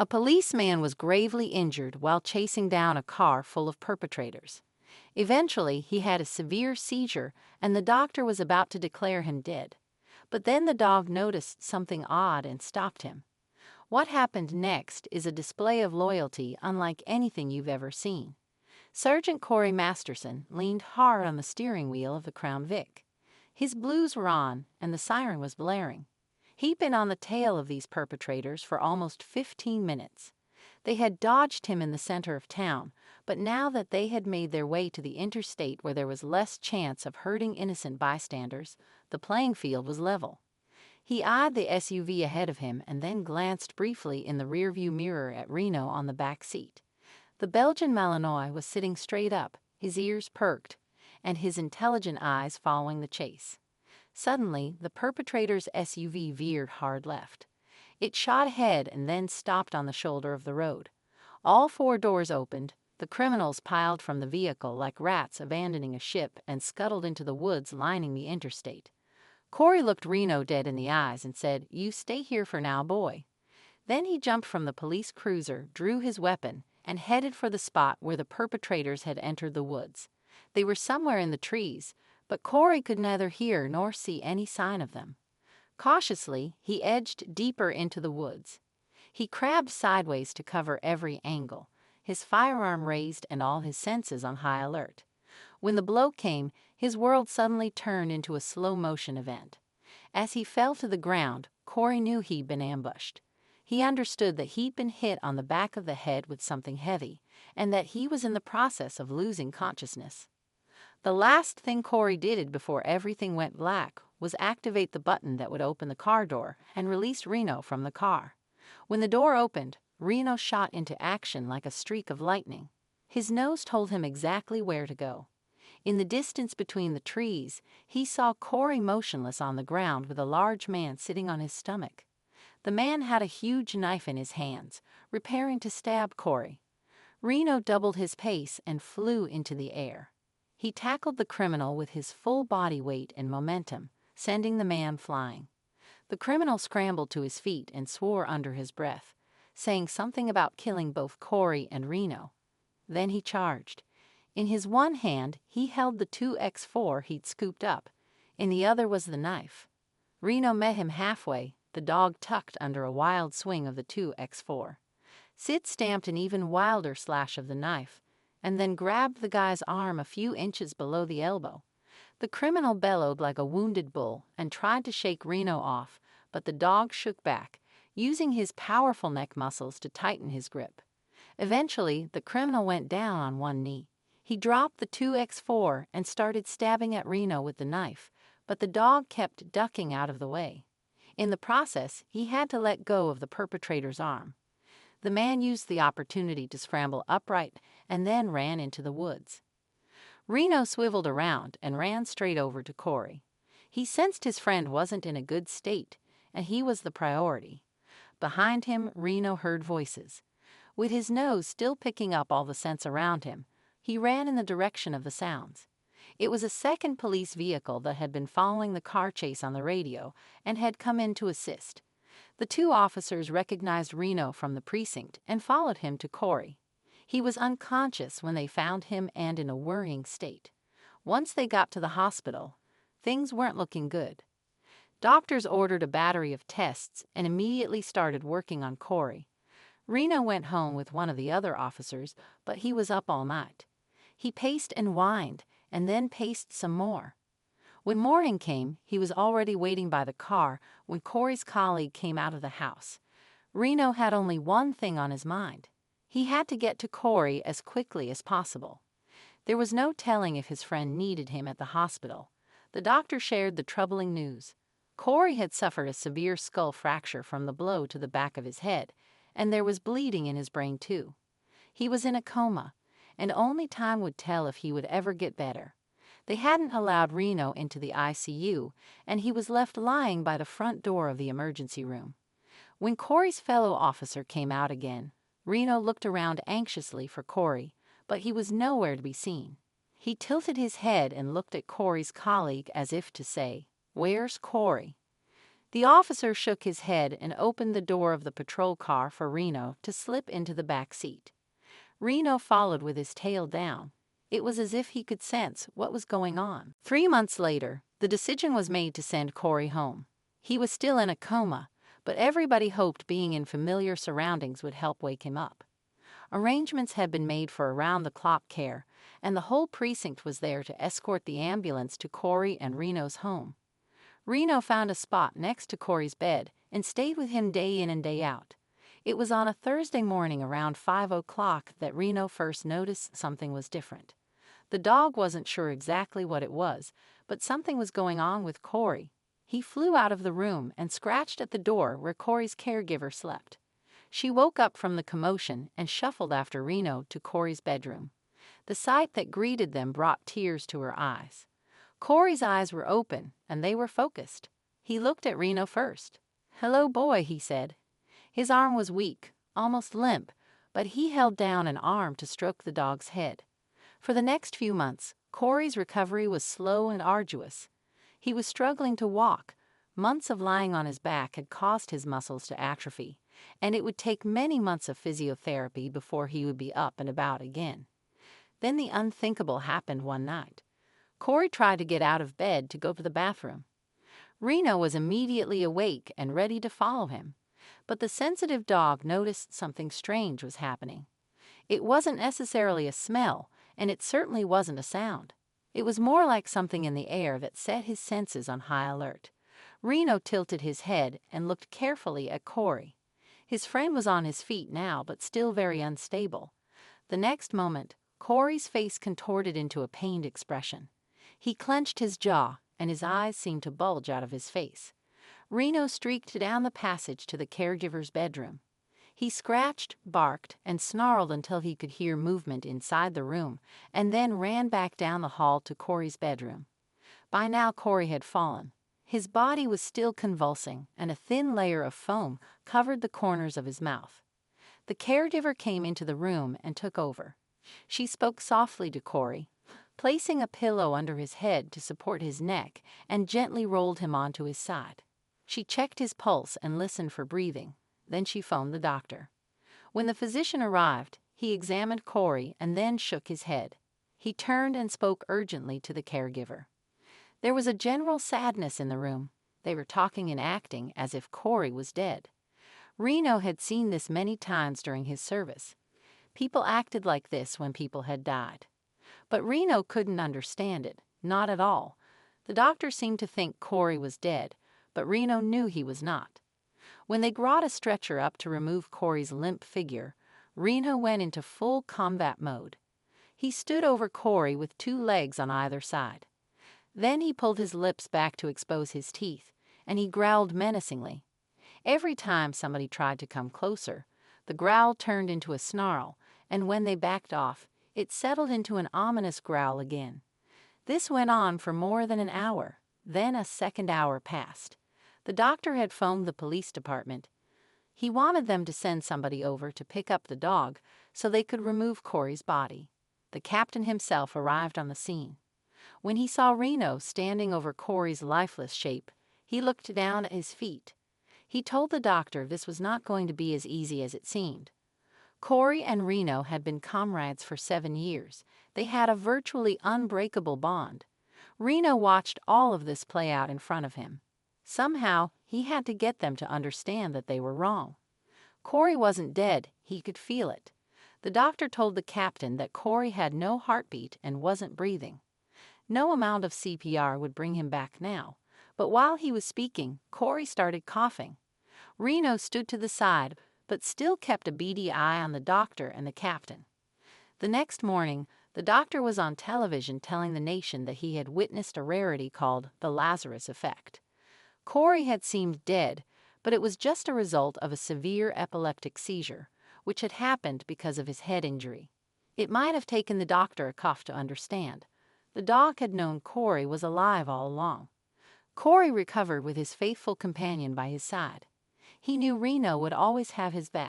A policeman was gravely injured while chasing down a car full of perpetrators. Eventually, he had a severe seizure, and the doctor was about to declare him dead. But then the dog noticed something odd and stopped him. What happened next is a display of loyalty unlike anything you've ever seen. Sergeant Corey Masterson leaned hard on the steering wheel of the Crown Vic. His blues were on, and the siren was blaring. He'd been on the tail of these perpetrators for almost 15 minutes. They had dodged him in the center of town, but now that they had made their way to the interstate where there was less chance of hurting innocent bystanders, the playing field was level. He eyed the SUV ahead of him and then glanced briefly in the rearview mirror at Reno on the back seat. The Belgian Malinois was sitting straight up, his ears perked, and his intelligent eyes following the chase. Suddenly, the perpetrator's SUV veered hard left. It shot ahead and then stopped on the shoulder of the road. All four doors opened. The criminals piled from the vehicle like rats abandoning a ship and scuttled into the woods lining the interstate. Corey looked Reno dead in the eyes and said, "You stay here for now, boy." Then he jumped from the police cruiser, drew his weapon, and headed for the spot where the perpetrators had entered the woods. They were somewhere in the trees, but Corey could neither hear nor see any sign of them. Cautiously, he edged deeper into the woods. He crabbed sideways to cover every angle, his firearm raised and all his senses on high alert. When the blow came, his world suddenly turned into a slow-motion event. As he fell to the ground, Corey knew he'd been ambushed. He understood that he'd been hit on the back of the head with something heavy, and that he was in the process of losing consciousness. The last thing Corey did before everything went black was activate the button that would open the car door and release Reno from the car. When the door opened, Reno shot into action like a streak of lightning. His nose told him exactly where to go. In the distance between the trees, he saw Corey motionless on the ground with a large man sitting on his stomach. The man had a huge knife in his hands, preparing to stab Corey. Reno doubled his pace and flew into the air. He tackled the criminal with his full body weight and momentum, sending the man flying. The criminal scrambled to his feet and swore under his breath, saying something about killing both Corey and Reno. Then he charged. In his one hand, he held the .2x4 he'd scooped up. In the other was the knife. Reno met him halfway, the dog tucked under a wild swing of the .2x4. Sid stamped an even wilder slash of the knife, and then grabbed the guy's arm a few inches below the elbow. The criminal bellowed like a wounded bull and tried to shake Reno off, but the dog shook back, using his powerful neck muscles to tighten his grip. Eventually, the criminal went down on one knee. He dropped the .2x4 and started stabbing at Reno with the knife, but the dog kept ducking out of the way. In the process, he had to let go of the perpetrator's arm. The man used the opportunity to scramble upright and then ran into the woods. Reno swiveled around and ran straight over to Corey. He sensed his friend wasn't in a good state, and he was the priority. Behind him, Reno heard voices. With his nose still picking up all the scents around him, he ran in the direction of the sounds. It was a second police vehicle that had been following the car chase on the radio and had come in to assist. The two officers recognized Reno from the precinct and followed him to Corey. He was unconscious when they found him and in a worrying state. Once they got to the hospital, things weren't looking good. Doctors ordered a battery of tests and immediately started working on Corey. Reno went home with one of the other officers, but he was up all night. He paced and whined, and then paced some more. When morning came, he was already waiting by the car when Corey's colleague came out of the house. Reno had only one thing on his mind. He had to get to Corey as quickly as possible. There was no telling if his friend needed him at the hospital. The doctor shared the troubling news. Corey had suffered a severe skull fracture from the blow to the back of his head, and there was bleeding in his brain too. He was in a coma, and only time would tell if he would ever get better. They hadn't allowed Reno into the ICU, and he was left lying by the front door of the emergency room. When Corey's fellow officer came out again, Reno looked around anxiously for Corey, but he was nowhere to be seen. He tilted his head and looked at Corey's colleague as if to say, "Where's Corey?" The officer shook his head and opened the door of the patrol car for Reno to slip into the back seat. Reno followed with his tail down. It was as if he could sense what was going on. 3 months later, the decision was made to send Corey home. He was still in a coma, but everybody hoped being in familiar surroundings would help wake him up. Arrangements had been made for around-the-clock care, and the whole precinct was there to escort the ambulance to Corey and Reno's home. Reno found a spot next to Corey's bed and stayed with him day in and day out. It was on a Thursday morning around 5 o'clock that Reno first noticed something was different. The dog wasn't sure exactly what it was, but something was going on with Corey. He flew out of the room and scratched at the door where Corey's caregiver slept. She woke up from the commotion and shuffled after Reno to Corey's bedroom. The sight that greeted them brought tears to her eyes. Corey's eyes were open, and they were focused. He looked at Reno first. "Hello, boy," he said. His arm was weak, almost limp, but he held down an arm to stroke the dog's head. For the next few months, Corey's recovery was slow and arduous. He was struggling to walk. Months of lying on his back had caused his muscles to atrophy, and it would take many months of physiotherapy before he would be up and about again. Then the unthinkable happened one night. Corey tried to get out of bed to go to the bathroom. Reno was immediately awake and ready to follow him, but the sensitive dog noticed something strange was happening. It wasn't necessarily a smell, and it certainly wasn't a sound. It was more like something in the air that set his senses on high alert. Reno tilted his head and looked carefully at Corey. His friend was on his feet now, but still very unstable. The next moment, Corey's face contorted into a pained expression. He clenched his jaw, and his eyes seemed to bulge out of his face. Reno streaked down the passage to the caregiver's bedroom. He scratched, barked, and snarled until he could hear movement inside the room, and then ran back down the hall to Corey's bedroom. By now, Corey had fallen. His body was still convulsing, and a thin layer of foam covered the corners of his mouth. The caregiver came into the room and took over. She spoke softly to Corey, placing a pillow under his head to support his neck, and gently rolled him onto his side. She checked his pulse and listened for breathing. Then she phoned the doctor. When the physician arrived, he examined Corey and then shook his head. He turned and spoke urgently to the caregiver. There was a general sadness in the room. They were talking and acting as if Corey was dead. Reno had seen this many times during his service. People acted like this when people had died. But Reno couldn't understand it, not at all. The doctor seemed to think Corey was dead, but Reno knew he was not. When they brought a stretcher up to remove Corey's limp figure, Reno went into full combat mode. He stood over Corey with 2 legs on either side. Then he pulled his lips back to expose his teeth, and he growled menacingly. Every time somebody tried to come closer, the growl turned into a snarl, and when they backed off, it settled into an ominous growl again. This went on for more than an hour. Then a second hour passed. The doctor had phoned the police department. He wanted them to send somebody over to pick up the dog so they could remove Corey's body. The captain himself arrived on the scene. When he saw Reno standing over Corey's lifeless shape, he looked down at his feet. He told the doctor this was not going to be as easy as it seemed. Corey and Reno had been comrades for 7 years. They had a virtually unbreakable bond. Reno watched all of this play out in front of him. Somehow, he had to get them to understand that they were wrong. Corey wasn't dead, he could feel it. The doctor told the captain that Corey had no heartbeat and wasn't breathing. No amount of CPR would bring him back now, but while he was speaking, Corey started coughing. Reno stood to the side, but still kept a beady eye on the doctor and the captain. The next morning, the doctor was on television telling the nation that he had witnessed a rarity called the Lazarus effect. Corey had seemed dead, but it was just a result of a severe epileptic seizure, which had happened because of his head injury. It might have taken the doctor a cough to understand. The dog had known Corey was alive all along. Corey recovered with his faithful companion by his side. He knew Reno would always have his back.